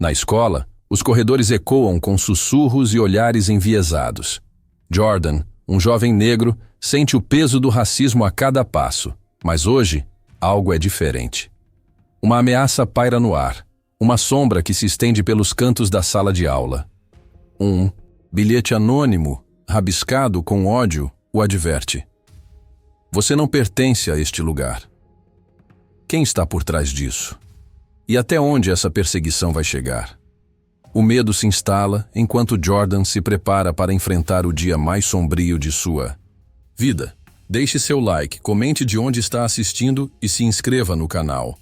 Na escola, os corredores ecoam com sussurros e olhares enviesados. Jordan, um jovem negro, sente o peso do racismo a cada passo, mas hoje, algo é diferente. Uma ameaça paira no ar, uma sombra que se estende pelos cantos da sala de aula. Um bilhete anônimo, rabiscado com ódio, o adverte. Você não pertence a este lugar. Quem está por trás disso? E até onde essa perseguição vai chegar? O medo se instala enquanto Jordan se prepara para enfrentar o dia mais sombrio de sua vida. Deixe seu like, comente de onde está assistindo e se inscreva no canal.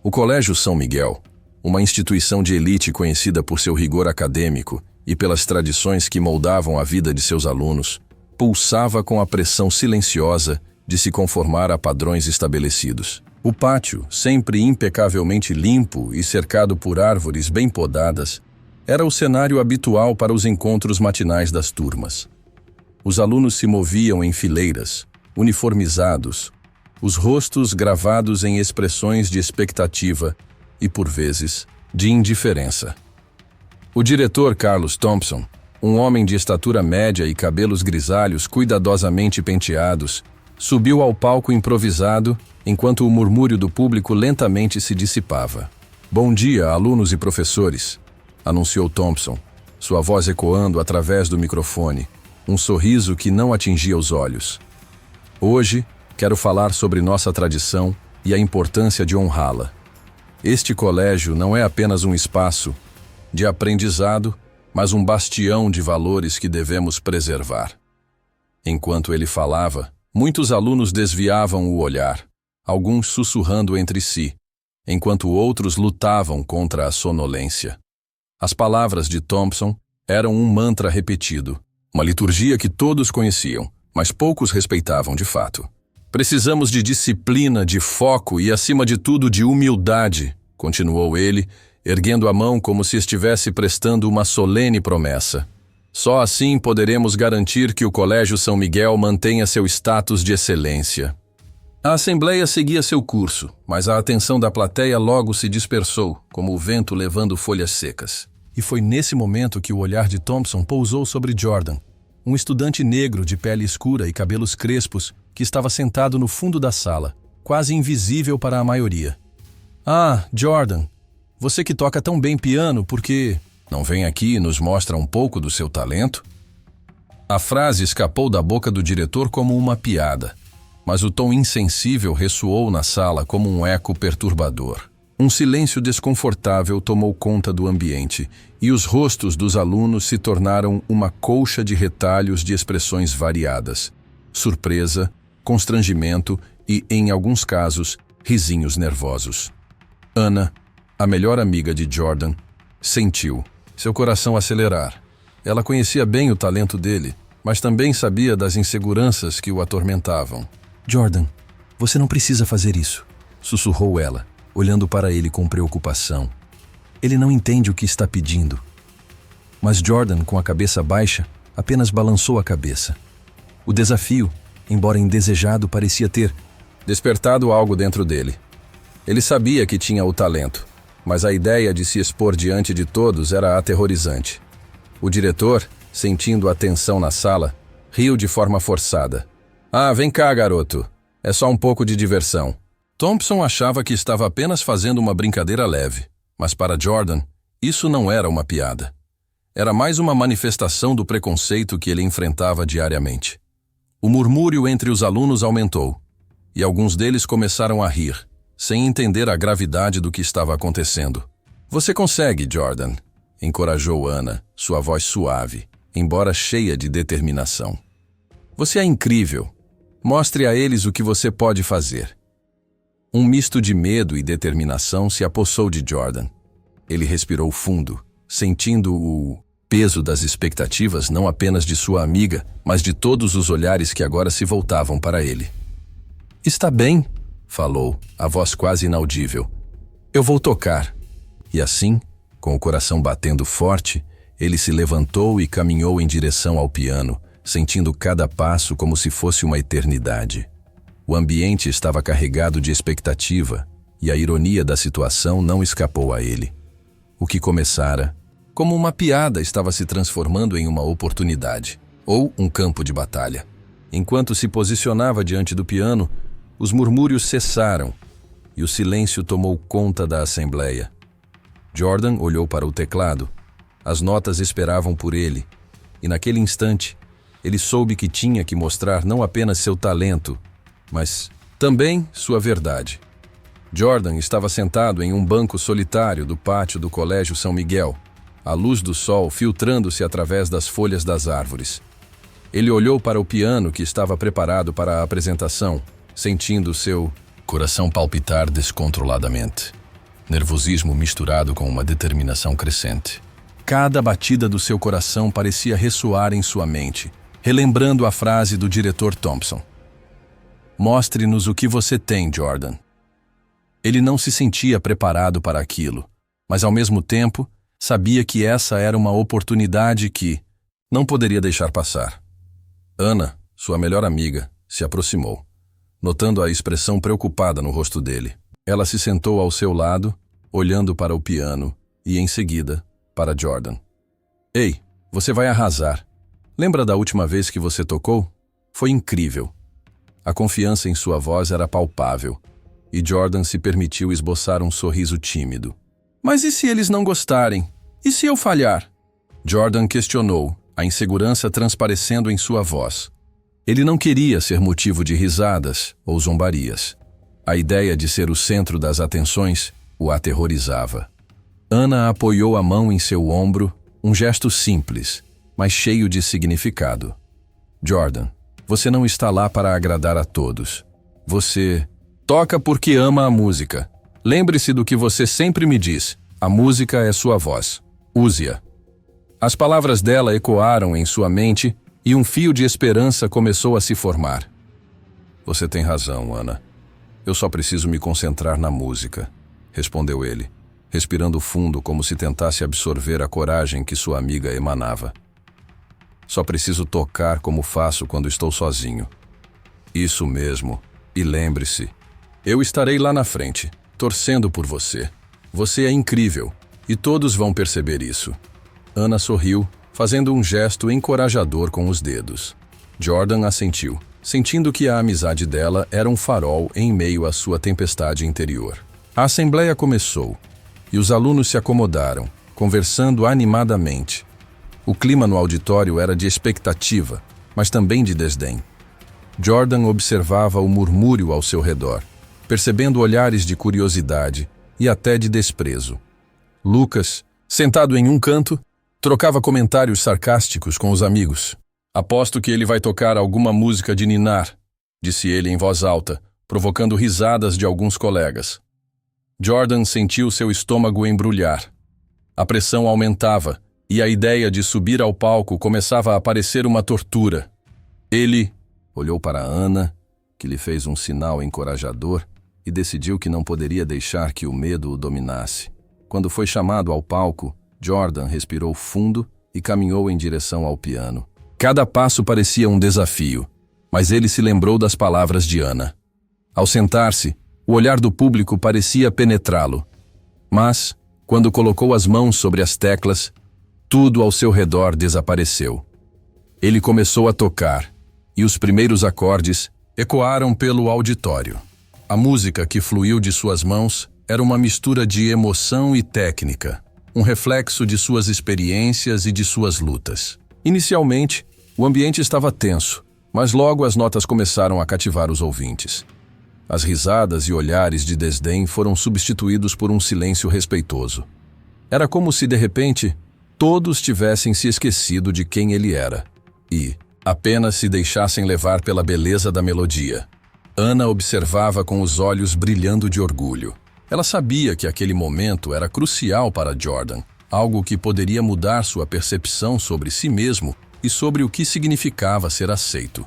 O Colégio São Miguel, uma instituição de elite conhecida por seu rigor acadêmico e pelas tradições que moldavam a vida de seus alunos, pulsava com a pressão silenciosa de se conformar a padrões estabelecidos. O pátio, sempre impecavelmente limpo e cercado por árvores bem podadas, era o cenário habitual para os encontros matinais das turmas. Os alunos se moviam em fileiras, uniformizados, os rostos gravados em expressões de expectativa e, por vezes, de indiferença. O diretor Carlos Thompson, um homem de estatura média e cabelos grisalhos cuidadosamente penteados, subiu ao palco improvisado enquanto o murmúrio do público lentamente se dissipava. "Bom dia, alunos e professores", anunciou Thompson, sua voz ecoando através do microfone, um sorriso que não atingia os olhos. "Hoje, quero falar sobre nossa tradição e a importância de honrá-la. Este colégio não é apenas um espaço de aprendizado, mas um bastião de valores que devemos preservar." Enquanto ele falava, muitos alunos desviavam o olhar, alguns sussurrando entre si, enquanto outros lutavam contra a sonolência. As palavras de Thompson eram um mantra repetido, uma liturgia que todos conheciam, mas poucos respeitavam de fato. "Precisamos de disciplina, de foco e, acima de tudo, de humildade", continuou ele, erguendo a mão como se estivesse prestando uma solene promessa. "Só assim poderemos garantir que o Colégio São Miguel mantenha seu status de excelência." A assembleia seguia seu curso, mas a atenção da plateia logo se dispersou, como o vento levando folhas secas. E foi nesse momento que o olhar de Thompson pousou sobre Jordan, um estudante negro de pele escura e cabelos crespos que estava sentado no fundo da sala, quase invisível para a maioria. "Ah, Jordan, você que toca tão bem piano, por que não vem aqui e nos mostra um pouco do seu talento?" A frase escapou da boca do diretor como uma piada, mas o tom insensível ressoou na sala como um eco perturbador. Um silêncio desconfortável tomou conta do ambiente e os rostos dos alunos se tornaram uma colcha de retalhos de expressões variadas: surpresa, constrangimento e, em alguns casos, risinhos nervosos. Ana, a melhor amiga de Jordan, sentiu seu coração acelerar. Ela conhecia bem o talento dele, mas também sabia das inseguranças que o atormentavam. "Jordan, você não precisa fazer isso", sussurrou ela, olhando para ele com preocupação. "Ele não entende o que está pedindo." Mas Jordan, com a cabeça baixa, apenas balançou a cabeça. O desafio, embora indesejado, parecia ter despertado algo dentro dele. Ele sabia que tinha o talento, mas a ideia de se expor diante de todos era aterrorizante. O diretor, sentindo a tensão na sala, riu de forma forçada. "Ah, vem cá, garoto. É só um pouco de diversão." Thompson achava que estava apenas fazendo uma brincadeira leve, mas para Jordan, isso não era uma piada. Era mais uma manifestação do preconceito que ele enfrentava diariamente. O murmúrio entre os alunos aumentou, e alguns deles começaram a rir, sem entender a gravidade do que estava acontecendo. "Você consegue, Jordan", encorajou Ana, sua voz suave, embora cheia de determinação. "Você é incrível. Mostre a eles o que você pode fazer." Um misto de medo e determinação se apossou de Jordan. Ele respirou fundo, sentindo o peso das expectativas não apenas de sua amiga, mas de todos os olhares que agora se voltavam para ele. "Está bem", falou, a voz quase inaudível. "Eu vou tocar." E assim, com o coração batendo forte, ele se levantou e caminhou em direção ao piano, sentindo cada passo como se fosse uma eternidade. O ambiente estava carregado de expectativa, e a ironia da situação não escapou a ele. O que começara como uma piada estava se transformando em uma oportunidade, ou um campo de batalha. Enquanto se posicionava diante do piano, os murmúrios cessaram e o silêncio tomou conta da assembleia. Jordan olhou para o teclado. As notas esperavam por ele, e naquele instante, ele soube que tinha que mostrar não apenas seu talento, mas também sua verdade. Jordan estava sentado em um banco solitário do pátio do Colégio São Miguel, a luz do sol filtrando-se através das folhas das árvores. Ele olhou para o piano que estava preparado para a apresentação, sentindo seu coração palpitar descontroladamente. Nervosismo misturado com uma determinação crescente. Cada batida do seu coração parecia ressoar em sua mente, relembrando a frase do diretor Thompson. Mostre-nos o que você tem, Jordan. Ele não se sentia preparado para aquilo, mas ao mesmo tempo sabia que essa era uma oportunidade que não poderia deixar passar. Ana, sua melhor amiga, se aproximou, notando a expressão preocupada no rosto dele. Ela se sentou ao seu lado, olhando para o piano e, em seguida, para Jordan. Ei, você vai arrasar. Lembra da última vez que você tocou? Foi incrível. A confiança em sua voz era palpável, e Jordan se permitiu esboçar um sorriso tímido. Mas e se eles não gostarem? E se eu falhar? Jordan questionou, a insegurança transparecendo em sua voz. Ele não queria ser motivo de risadas ou zombarias. A ideia de ser o centro das atenções o aterrorizava. Ana apoiou a mão em seu ombro, um gesto simples, mas cheio de significado. Jordan, você não está lá para agradar a todos. Você toca porque ama a música. Lembre-se do que você sempre me diz. A música é sua voz. Use-a. As palavras dela ecoaram em sua mente e um fio de esperança começou a se formar. Você tem razão, Ana. Eu só preciso me concentrar na música, respondeu ele, respirando fundo como se tentasse absorver a coragem que sua amiga emanava. Só preciso tocar como faço quando estou sozinho. Isso mesmo. E lembre-se, eu estarei lá na frente, torcendo por você. Você é incrível, e todos vão perceber isso. Ana sorriu, fazendo um gesto encorajador com os dedos. Jordan assentiu, sentindo que a amizade dela era um farol em meio à sua tempestade interior. A assembleia começou, e os alunos se acomodaram, conversando animadamente. O clima no auditório era de expectativa, mas também de desdém. Jordan observava o murmúrio ao seu redor, percebendo olhares de curiosidade e até de desprezo. Lucas, sentado em um canto, trocava comentários sarcásticos com os amigos. Aposto que ele vai tocar alguma música de ninar, disse ele em voz alta, provocando risadas de alguns colegas. Jordan sentiu seu estômago embrulhar. A pressão aumentava, e a ideia de subir ao palco começava a parecer uma tortura. Ele olhou para Ana, que lhe fez um sinal encorajador, e decidiu que não poderia deixar que o medo o dominasse. Quando foi chamado ao palco, Jordan respirou fundo e caminhou em direção ao piano. Cada passo parecia um desafio, mas ele se lembrou das palavras de Ana. Ao sentar-se, o olhar do público parecia penetrá-lo. Mas, quando colocou as mãos sobre as teclas, tudo ao seu redor desapareceu. Ele começou a tocar, e os primeiros acordes ecoaram pelo auditório. A música que fluiu de suas mãos era uma mistura de emoção e técnica, um reflexo de suas experiências e de suas lutas. Inicialmente, o ambiente estava tenso, mas logo as notas começaram a cativar os ouvintes. As risadas e olhares de desdém foram substituídos por um silêncio respeitoso. Era como se, de repente, todos tivessem se esquecido de quem ele era e apenas se deixassem levar pela beleza da melodia. Ana observava com os olhos brilhando de orgulho. Ela sabia que aquele momento era crucial para Jordan, algo que poderia mudar sua percepção sobre si mesmo e sobre o que significava ser aceito.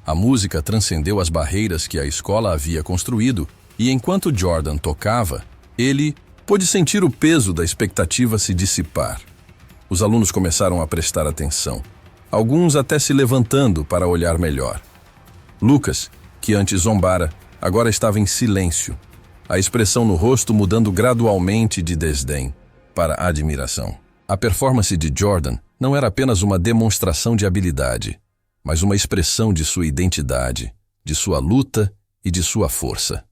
A música transcendeu as barreiras que a escola havia construído e, enquanto Jordan tocava, ele pôde sentir o peso da expectativa se dissipar. Os alunos começaram a prestar atenção, alguns até se levantando para olhar melhor. Lucas, que antes zombara, agora estava em silêncio. a expressão no rosto mudando gradualmente de desdém para admiração. A performance de Jordan não era apenas uma demonstração de habilidade, mas uma expressão de sua identidade, de sua luta e de sua força.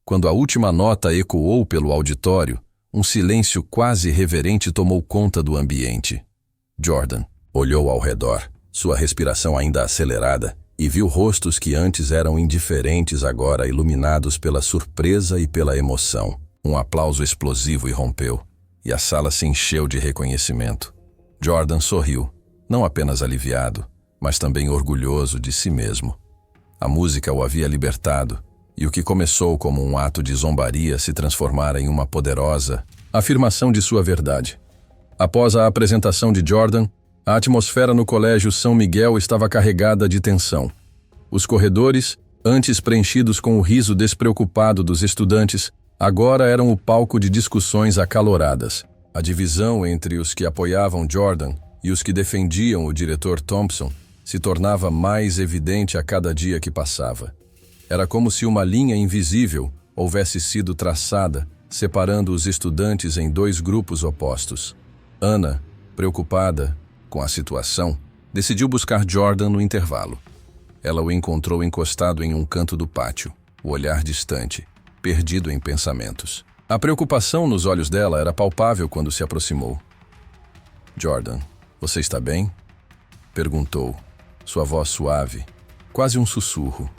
Quando a última nota ecoou pelo auditório, um silêncio quase reverente tomou conta do ambiente. Jordan olhou ao redor, sua respiração ainda acelerada, e viu rostos que antes eram indiferentes agora iluminados pela surpresa e pela emoção. Um aplauso explosivo irrompeu, e a sala se encheu de reconhecimento. Jordan sorriu, não apenas aliviado, mas também orgulhoso de si mesmo. A música o havia libertado, e o que começou como um ato de zombaria se transformara em uma poderosa afirmação de sua verdade. Após a apresentação de Jordan, a atmosfera no Colégio São Miguel estava carregada de tensão. Os corredores, antes preenchidos com o riso despreocupado dos estudantes, agora eram o palco de discussões acaloradas. A divisão entre os que apoiavam Jordan e os que defendiam o diretor Thompson se tornava mais evidente a cada dia que passava. Era como se uma linha invisível houvesse sido traçada, separando os estudantes em dois grupos opostos. Ana, preocupada com a situação, decidiu buscar Jordan no intervalo. Ela o encontrou encostado em um canto do pátio, o olhar distante, perdido em pensamentos. A preocupação nos olhos dela era palpável quando se aproximou. "Jordan, você está bem?" perguntou, sua voz suave, quase um sussurro.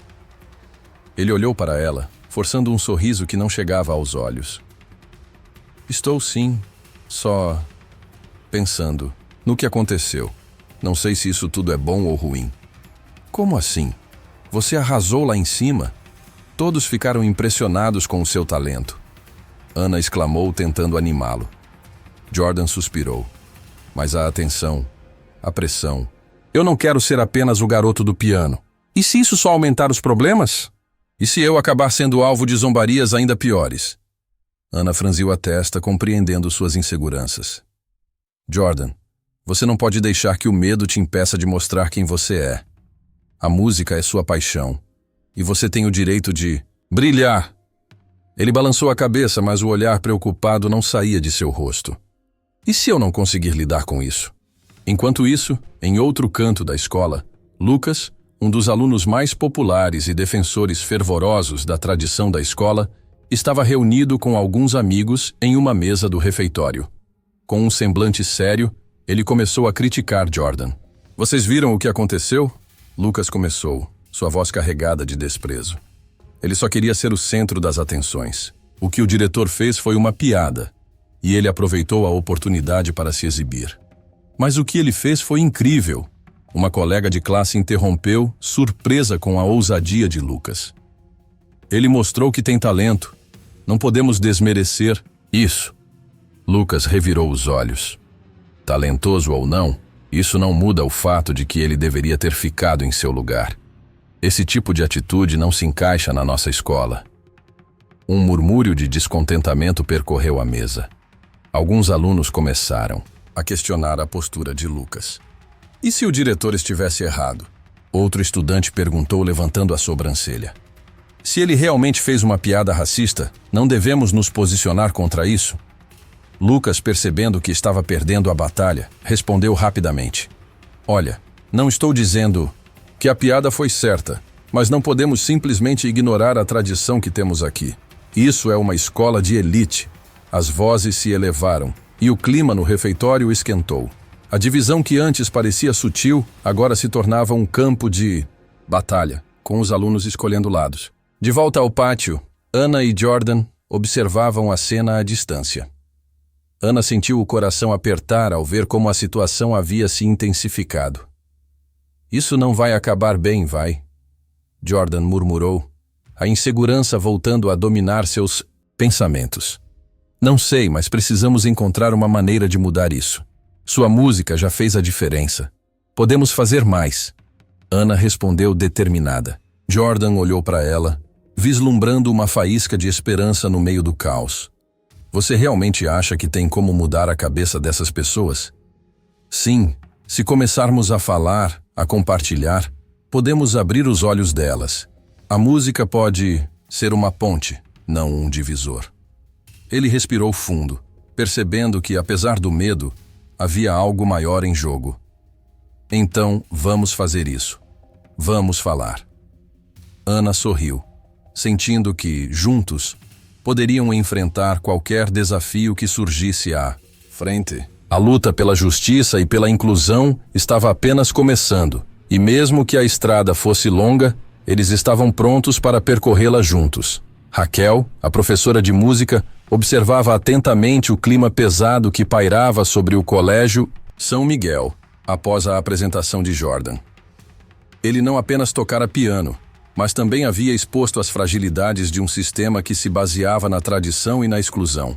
Ele olhou para ela, forçando um sorriso que não chegava aos olhos. "Estou sim, só pensando no que aconteceu. Não sei se isso tudo é bom ou ruim." "Como assim? Você arrasou lá em cima? Todos ficaram impressionados com o seu talento." Ana exclamou, tentando animá-lo. Jordan suspirou. "Mas a atenção, a pressão. Eu não quero ser apenas o garoto do piano. E se isso só aumentar os problemas? E se eu acabar sendo alvo de zombarias ainda piores?" Ana franziu a testa, compreendendo suas inseguranças. "Jordan, você não pode deixar que o medo te impeça de mostrar quem você é. A música é sua paixão, e você tem o direito de brilhar." Ele balançou a cabeça, mas o olhar preocupado não saía de seu rosto. "E se eu não conseguir lidar com isso?" Enquanto isso, em outro canto da escola, Lucas, um dos alunos mais populares e defensores fervorosos da tradição da escola, estava reunido com alguns amigos em uma mesa do refeitório. Com um semblante sério, ele começou a criticar Jordan. "Vocês viram o que aconteceu?" Lucas começou, sua voz carregada de desprezo. Ele só queria ser o centro das atenções. O que o diretor fez foi uma piada, e ele aproveitou a oportunidade para se exibir. Mas o que ele fez foi incrível. Uma colega de classe interrompeu, surpresa com a ousadia de Lucas. "Ele mostrou que tem talento. Não podemos desmerecer isso." Lucas revirou os olhos. Talentoso ou não, isso não muda o fato de que ele deveria ter ficado em seu lugar. Esse tipo de atitude não se encaixa na nossa escola. Um murmúrio de descontentamento percorreu a mesa. Alguns alunos começaram a questionar a postura de Lucas. "E se o diretor estivesse errado?" Outro estudante perguntou, levantando a sobrancelha. "Se ele realmente fez uma piada racista, não devemos nos posicionar contra isso?" Lucas, percebendo que estava perdendo a batalha, respondeu rapidamente. "Olha, não estou dizendo que a piada foi certa, mas não podemos simplesmente ignorar a tradição que temos aqui. Isso é uma escola de elite." As vozes se elevaram, e o clima no refeitório esquentou. A divisão que antes parecia sutil, agora se tornava um campo de batalha, com os alunos escolhendo lados. De volta ao pátio, Ana e Jordan observavam a cena à distância. Ana sentiu o coração apertar ao ver como a situação havia se intensificado. "Isso não vai acabar bem, vai?" Jordan murmurou, a insegurança voltando a dominar seus pensamentos. "Não sei, mas precisamos encontrar uma maneira de mudar isso. Sua música já fez a diferença. Podemos fazer mais." Ana respondeu determinada. Jordan olhou para ela, vislumbrando uma faísca de esperança no meio do caos. "Você realmente acha que tem como mudar a cabeça dessas pessoas?" "Sim, se começarmos a falar, a compartilhar, podemos abrir os olhos delas. A música pode ser uma ponte." não um divisor. Ele respirou fundo, percebendo que, apesar do medo, havia algo maior em jogo. Então, vamos fazer isso. Vamos falar. Ana sorriu, sentindo que, juntos, poderiam enfrentar qualquer desafio que surgisse à frente. A luta pela justiça e pela inclusão estava apenas começando, e mesmo que a estrada fosse longa, eles estavam prontos para percorrê-la juntos. Raquel, a professora de música, observava atentamente o clima pesado que pairava sobre o Colégio São Miguel, após a apresentação de Jordan. Ele não apenas tocara piano, mas também havia exposto as fragilidades de um sistema que se baseava na tradição e na exclusão.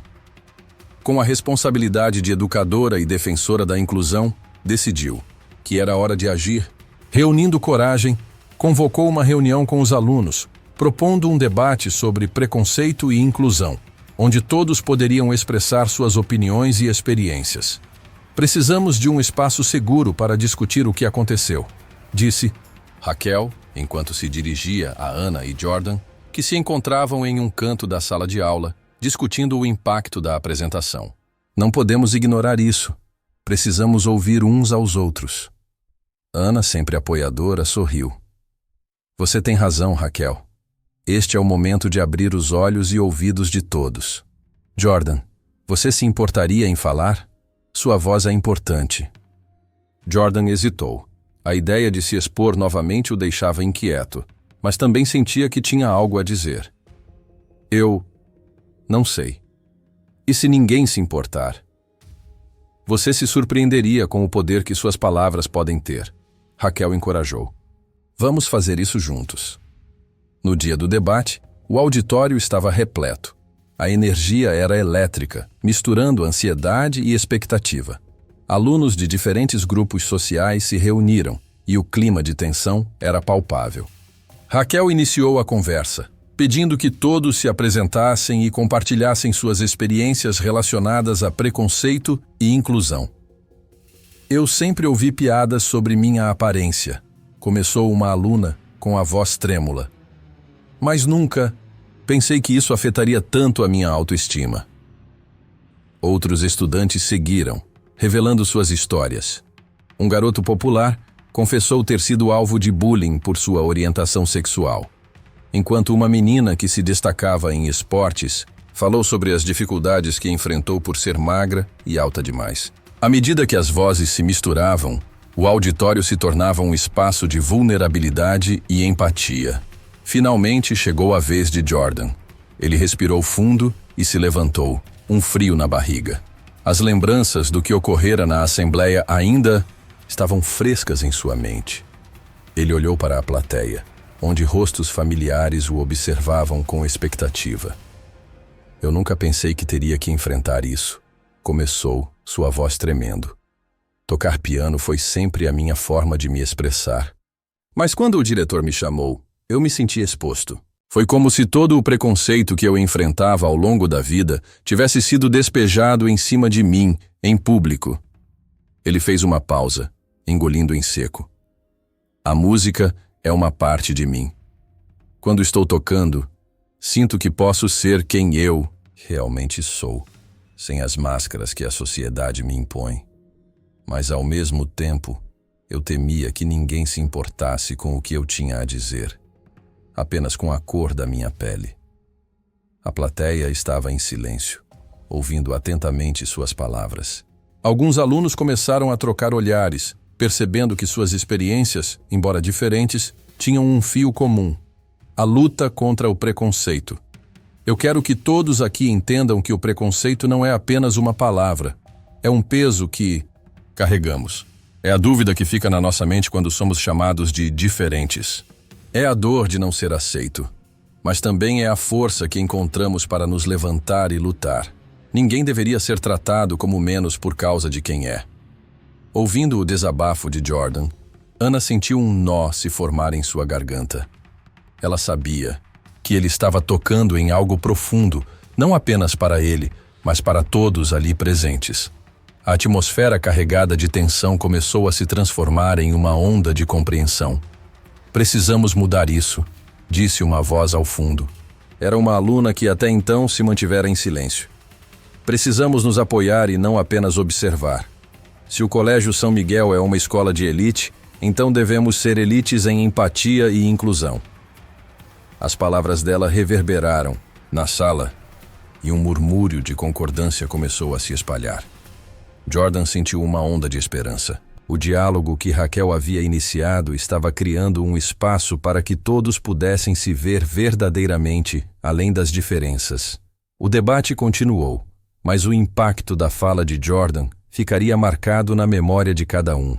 Com a responsabilidade de educadora e defensora da inclusão, decidiu que era hora de agir. Reunindo coragem, convocou uma reunião com os alunos, propondo um debate sobre preconceito e inclusão, onde todos poderiam expressar suas opiniões e experiências. Precisamos de um espaço seguro para discutir o que aconteceu, disse Raquel, enquanto se dirigia a Ana e Jordan, que se encontravam em um canto da sala de aula, discutindo o impacto da apresentação. Não podemos ignorar isso. Precisamos ouvir uns aos outros. Ana, sempre apoiadora, sorriu. Você tem razão, Raquel. Este é o momento de abrir os olhos e ouvidos de todos. Jordan, você se importaria em falar? Sua voz é importante. Jordan hesitou. A ideia de se expor novamente o deixava inquieto, mas também sentia que tinha algo a dizer. Eu não sei. E se ninguém se importar? Você se surpreenderia com o poder que suas palavras podem ter. Raquel encorajou. Vamos fazer isso juntos. No dia do debate, o auditório estava repleto. A energia era elétrica, misturando ansiedade e expectativa. Alunos de diferentes grupos sociais se reuniram e o clima de tensão era palpável. Raquel iniciou a conversa, pedindo que todos se apresentassem e compartilhassem suas experiências relacionadas a preconceito e inclusão. Eu sempre ouvi piadas sobre minha aparência, começou uma aluna com a voz trêmula. Mas nunca pensei que isso afetaria tanto a minha autoestima. Outros estudantes seguiram, revelando suas histórias. Um garoto popular confessou ter sido alvo de bullying por sua orientação sexual, enquanto uma menina que se destacava em esportes falou sobre as dificuldades que enfrentou por ser magra e alta demais. À medida que as vozes se misturavam, o auditório se tornava um espaço de vulnerabilidade e empatia. Finalmente chegou a vez de Jordan. Ele respirou fundo e se levantou, um frio na barriga. As lembranças do que ocorrera na assembleia ainda estavam frescas em sua mente. Ele olhou para a plateia, onde rostos familiares o observavam com expectativa. Eu nunca pensei que teria que enfrentar isso. Começou, sua voz tremendo. Tocar piano foi sempre a minha forma de me expressar. Mas quando o diretor me chamou, eu me senti exposto. Foi como se todo o preconceito que eu enfrentava ao longo da vida tivesse sido despejado em cima de mim, em público. Ele fez uma pausa, engolindo em seco. A música é uma parte de mim. Quando estou tocando, sinto que posso ser quem eu realmente sou, sem as máscaras que a sociedade me impõe. Mas, ao mesmo tempo, eu temia que ninguém se importasse com o que eu tinha a dizer, apenas com a cor da minha pele. A plateia estava em silêncio, ouvindo atentamente suas palavras. Alguns alunos começaram a trocar olhares, percebendo que suas experiências, embora diferentes, tinham um fio comum: a luta contra o preconceito. Eu quero que todos aqui entendam que o preconceito não é apenas uma palavra, é um peso que carregamos. É a dúvida que fica na nossa mente quando somos chamados de diferentes. É a dor de não ser aceito, mas também é a força que encontramos para nos levantar e lutar. Ninguém deveria ser tratado como menos por causa de quem é. Ouvindo o desabafo de Jordan, Ana sentiu um nó se formar em sua garganta. Ela sabia que ele estava tocando em algo profundo, não apenas para ele, mas para todos ali presentes. A atmosfera carregada de tensão começou a se transformar em uma onda de compreensão. Precisamos mudar isso, disse uma voz ao fundo. era uma aluna que até então se mantivera em silêncio. Precisamos nos apoiar e não apenas observar. Se o Colégio São Miguel é uma escola de elite, então devemos ser elites em empatia e inclusão. As palavras dela reverberaram na sala e um murmúrio de concordância começou a se espalhar. Jordan sentiu uma onda de esperança. O diálogo que Raquel havia iniciado estava criando um espaço para que todos pudessem se ver verdadeiramente, além das diferenças. O debate continuou, mas o impacto da fala de Jordan ficaria marcado na memória de cada um.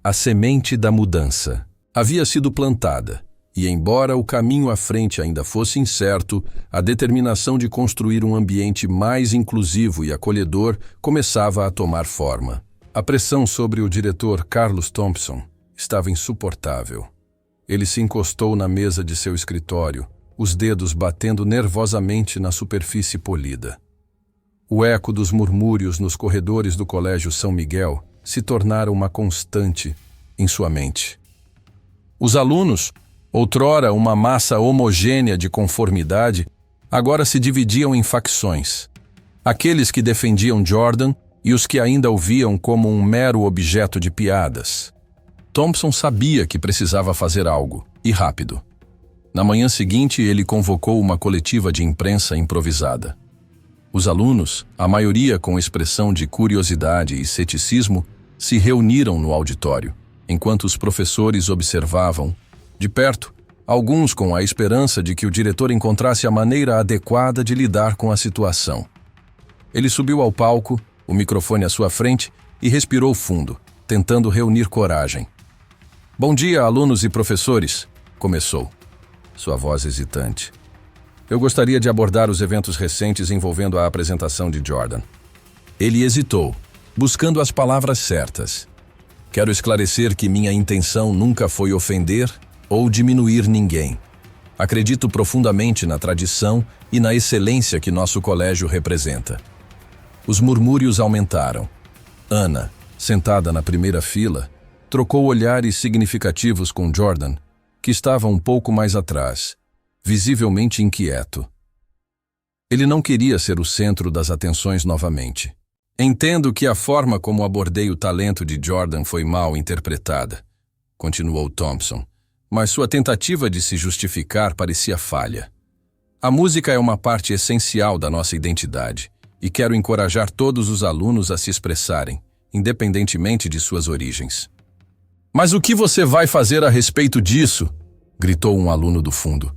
A semente da mudança havia sido plantada, e embora o caminho à frente ainda fosse incerto, a determinação de construir um ambiente mais inclusivo e acolhedor começava a tomar forma. A pressão sobre o diretor Carlos Thompson estava insuportável. Ele se encostou na mesa de seu escritório, os dedos batendo nervosamente na superfície polida. O eco dos murmúrios nos corredores do Colégio São Miguel se tornara uma constante em sua mente. Os alunos, outrora uma massa homogênea de conformidade, agora se dividiam em facções. Aqueles que defendiam Jordan e os que ainda o viam como um mero objeto de piadas. Thompson sabia que precisava fazer algo, e rápido. Na manhã seguinte, ele convocou uma coletiva de imprensa improvisada. Os alunos, a maioria com expressão de curiosidade e ceticismo, se reuniram no auditório, enquanto os professores observavam, de perto, alguns com a esperança de que o diretor encontrasse a maneira adequada de lidar com a situação. Ele subiu ao palco, o microfone à sua frente, e respirou fundo, tentando reunir coragem. "Bom dia, alunos e professores", começou, sua voz hesitante. "Eu gostaria de abordar os eventos recentes envolvendo a apresentação de Jordan." Ele hesitou, buscando as palavras certas. "Quero esclarecer que minha intenção nunca foi ofender ou diminuir ninguém. Acredito profundamente na tradição e na excelência que nosso colégio representa." Os murmúrios aumentaram. Ana, sentada na primeira fila, trocou olhares significativos com Jordan, que estava um pouco mais atrás, visivelmente inquieto. Ele não queria ser o centro das atenções novamente. "Entendo que a forma como abordei o talento de Jordan foi mal interpretada", continuou Thompson, mas sua tentativa de se justificar parecia falha. "A música é uma parte essencial da nossa identidade, e quero encorajar todos os alunos a se expressarem, independentemente de suas origens." "Mas o que você vai fazer a respeito disso?", gritou um aluno do fundo.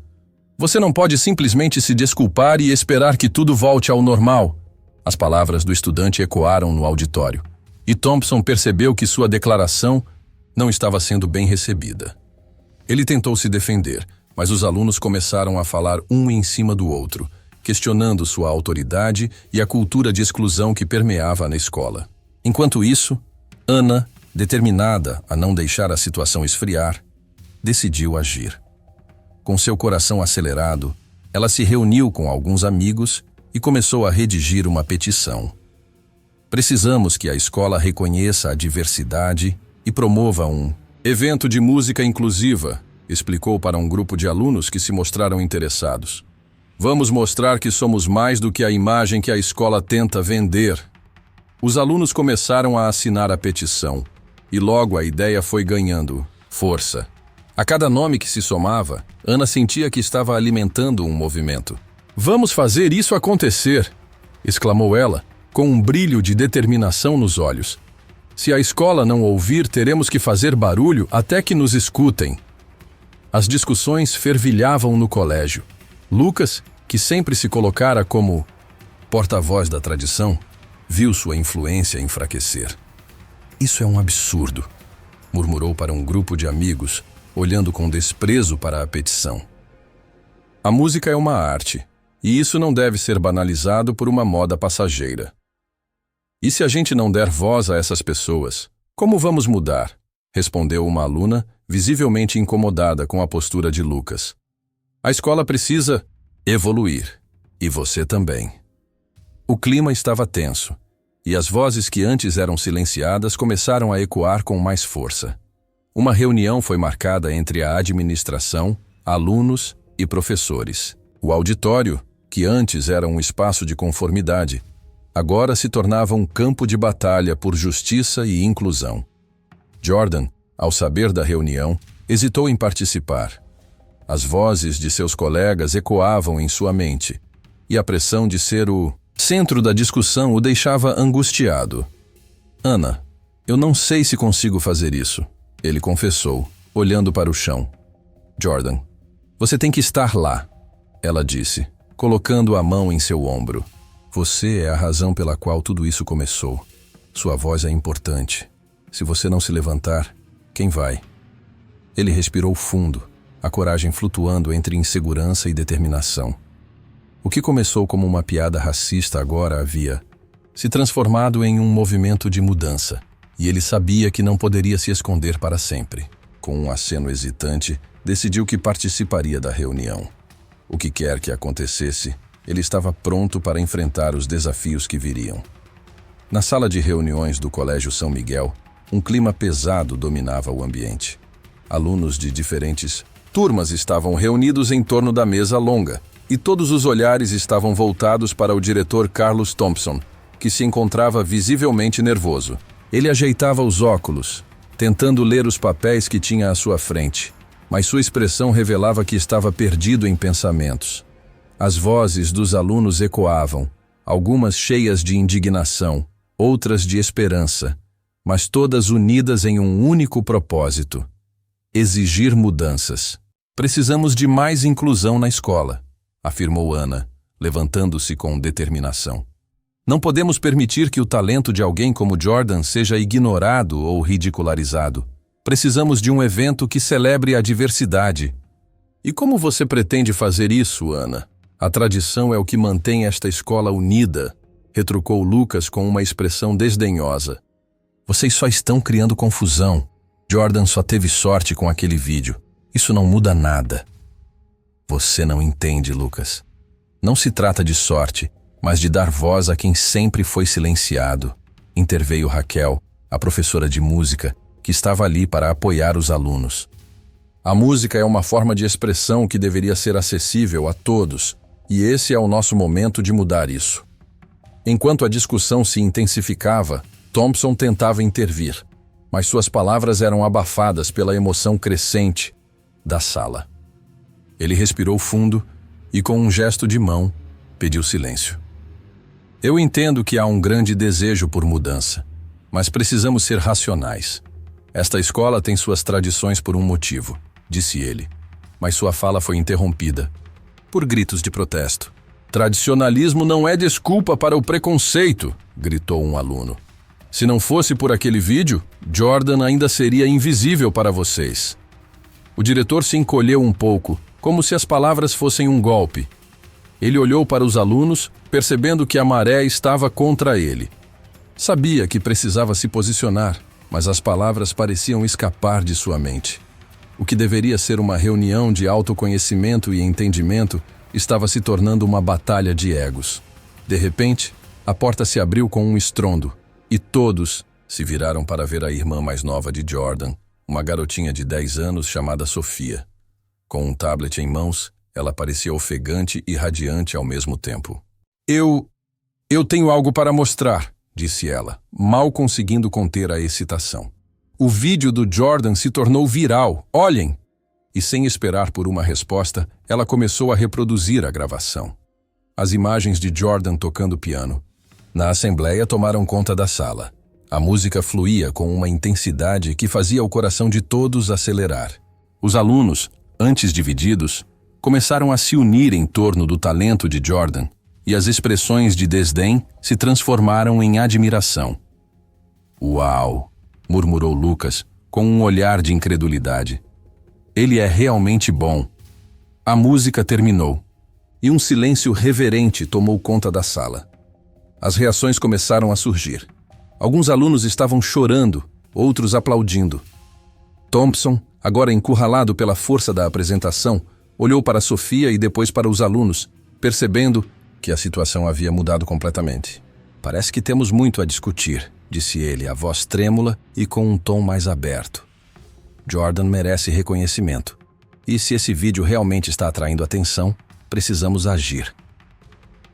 "Você não pode simplesmente se desculpar e esperar que tudo volte ao normal." As palavras do estudante ecoaram no auditório, e Thompson percebeu que sua declaração não estava sendo bem recebida. Ele tentou se defender, mas os alunos começaram a falar um em cima do outro, questionando sua autoridade e a cultura de exclusão que permeava na escola. Enquanto isso, Ana, determinada a não deixar a situação esfriar, decidiu agir. Com seu coração acelerado, ela se reuniu com alguns amigos e começou a redigir uma petição. "Precisamos que a escola reconheça a diversidade e promova um evento de música inclusiva", explicou para um grupo de alunos que se mostraram interessados. "Vamos mostrar que somos mais do que a imagem que a escola tenta vender." Os alunos começaram a assinar a petição, e logo a ideia foi ganhando força. A cada nome que se somava, Ana sentia que estava alimentando um movimento. "Vamos fazer isso acontecer!", exclamou ela, com um brilho de determinação nos olhos. "Se a escola não ouvir, teremos que fazer barulho até que nos escutem." As discussões fervilhavam no colégio. Lucas, que sempre se colocara como porta-voz da tradição, viu sua influência enfraquecer. "Isso é um absurdo", murmurou para um grupo de amigos, olhando com desprezo para a petição. "A música é uma arte, e isso não deve ser banalizado por uma moda passageira. E se a gente não der voz a essas pessoas, como vamos mudar?", respondeu uma aluna, visivelmente incomodada com a postura de Lucas. "A escola precisa evoluir, e você também." O clima estava tenso, e as vozes que antes eram silenciadas começaram a ecoar com mais força. Uma reunião foi marcada entre a administração, alunos e professores. O auditório, que antes era um espaço de conformidade, agora se tornava um campo de batalha por justiça e inclusão. Jordan, ao saber da reunião, hesitou em participar. As vozes de seus colegas ecoavam em sua mente, e a pressão de ser o centro da discussão o deixava angustiado. Ana, eu não sei se consigo fazer isso, ele confessou, olhando para o chão. Jordan, você tem que estar lá, ela disse, colocando a mão em seu ombro. Você é a razão pela qual tudo isso começou. Sua voz é importante. Se você não se levantar, quem vai? Ele respirou fundo, a coragem flutuando entre insegurança e determinação. O que começou como uma piada racista agora havia se transformado em um movimento de mudança, e ele sabia que não poderia se esconder para sempre. Com um aceno hesitante, decidiu que participaria da reunião. O que quer que acontecesse, ele estava pronto para enfrentar os desafios que viriam. Na sala de reuniões do Colégio São Miguel, um clima pesado dominava o ambiente. Alunos de diferentes turmas estavam reunidos em torno da mesa longa, e todos os olhares estavam voltados para o diretor Carlos Thompson, que se encontrava visivelmente nervoso. Ele ajeitava os óculos, tentando ler os papéis que tinha à sua frente, mas sua expressão revelava que estava perdido em pensamentos. As vozes dos alunos ecoavam, algumas cheias de indignação, outras de esperança, mas todas unidas em um único propósito: exigir mudanças. Precisamos de mais inclusão na escola, afirmou Ana, levantando-se com determinação. Não podemos permitir que o talento de alguém como Jordan seja ignorado ou ridicularizado. Precisamos de um evento que celebre a diversidade. E como você pretende fazer isso, Ana? A tradição é o que mantém esta escola unida, retrucou Lucas com uma expressão desdenhosa. Vocês só estão criando confusão. Jordan só teve sorte com aquele vídeo. Isso não muda nada. Você não entende, Lucas. Não se trata de sorte, mas de dar voz a quem sempre foi silenciado. Interveio Raquel, a professora de música, que estava ali para apoiar os alunos. A música é uma forma de expressão que deveria ser acessível a todos, e esse é o nosso momento de mudar isso. Enquanto a discussão se intensificava, Thompson tentava intervir, mas suas palavras eram abafadas pela emoção crescente da sala. Ele respirou fundo e, com um gesto de mão, pediu silêncio. Eu entendo que há um grande desejo por mudança, mas precisamos ser racionais. Esta escola tem suas tradições por um motivo, disse ele, mas sua fala foi interrompida por gritos de protesto. Tradicionalismo não é desculpa para o preconceito, gritou um aluno. Se não fosse por aquele vídeo, Jordan ainda seria invisível para vocês. O diretor se encolheu um pouco, como se as palavras fossem um golpe. Ele olhou para os alunos, percebendo que a maré estava contra ele. Sabia que precisava se posicionar, mas as palavras pareciam escapar de sua mente. O que deveria ser uma reunião de autoconhecimento e entendimento estava se tornando uma batalha de egos. De repente, a porta se abriu com um estrondo, e todos se viraram para ver a irmã mais nova de Jordan, uma garotinha de 10 anos chamada Sofia. Com um tablet em mãos, ela parecia ofegante e radiante ao mesmo tempo. Eu tenho algo para mostrar, disse ela, mal conseguindo conter a excitação. O vídeo do Jordan se tornou viral, olhem! E sem esperar por uma resposta, ela começou a reproduzir a gravação. As imagens de Jordan tocando piano na assembleia tomaram conta da sala. A música fluía com uma intensidade que fazia o coração de todos acelerar. Os alunos, antes divididos, começaram a se unir em torno do talento de Jordan, e as expressões de desdém se transformaram em admiração. Uau! Murmurou Lucas, com um olhar de incredulidade. Ele é realmente bom. A música terminou, e um silêncio reverente tomou conta da sala. As reações começaram a surgir. Alguns alunos estavam chorando, outros aplaudindo. Thompson, agora encurralado pela força da apresentação, olhou para Sofia e depois para os alunos, percebendo que a situação havia mudado completamente. Parece que temos muito a discutir, disse ele, a voz trêmula e com um tom mais aberto. Jordan merece reconhecimento. E se esse vídeo realmente está atraindo atenção, precisamos agir.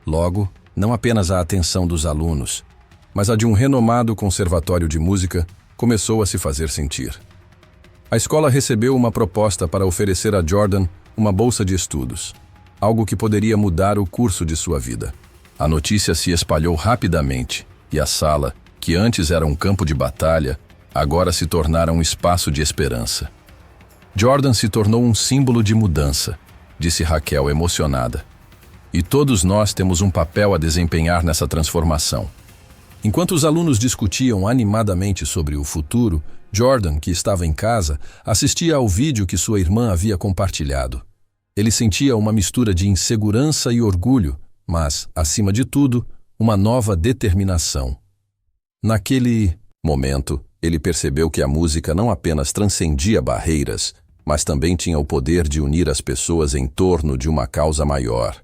Logo, não apenas a atenção dos alunos, mas a de um renomado conservatório de música começou a se fazer sentir. A escola recebeu uma proposta para oferecer a Jordan uma bolsa de estudos, algo que poderia mudar o curso de sua vida. A notícia se espalhou rapidamente e a sala, que antes era um campo de batalha, agora se tornara um espaço de esperança. Jordan se tornou um símbolo de mudança, disse Raquel emocionada. E todos nós temos um papel a desempenhar nessa transformação. Enquanto os alunos discutiam animadamente sobre o futuro, Jordan, que estava em casa, assistia ao vídeo que sua irmã havia compartilhado. Ele sentia uma mistura de insegurança e orgulho, mas, acima de tudo, uma nova determinação. Naquele momento, ele percebeu que a música não apenas transcendia barreiras, mas também tinha o poder de unir as pessoas em torno de uma causa maior.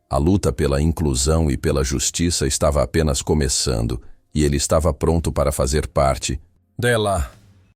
A luta pela inclusão e pela justiça estava apenas começando, e ele estava pronto para fazer parte dela.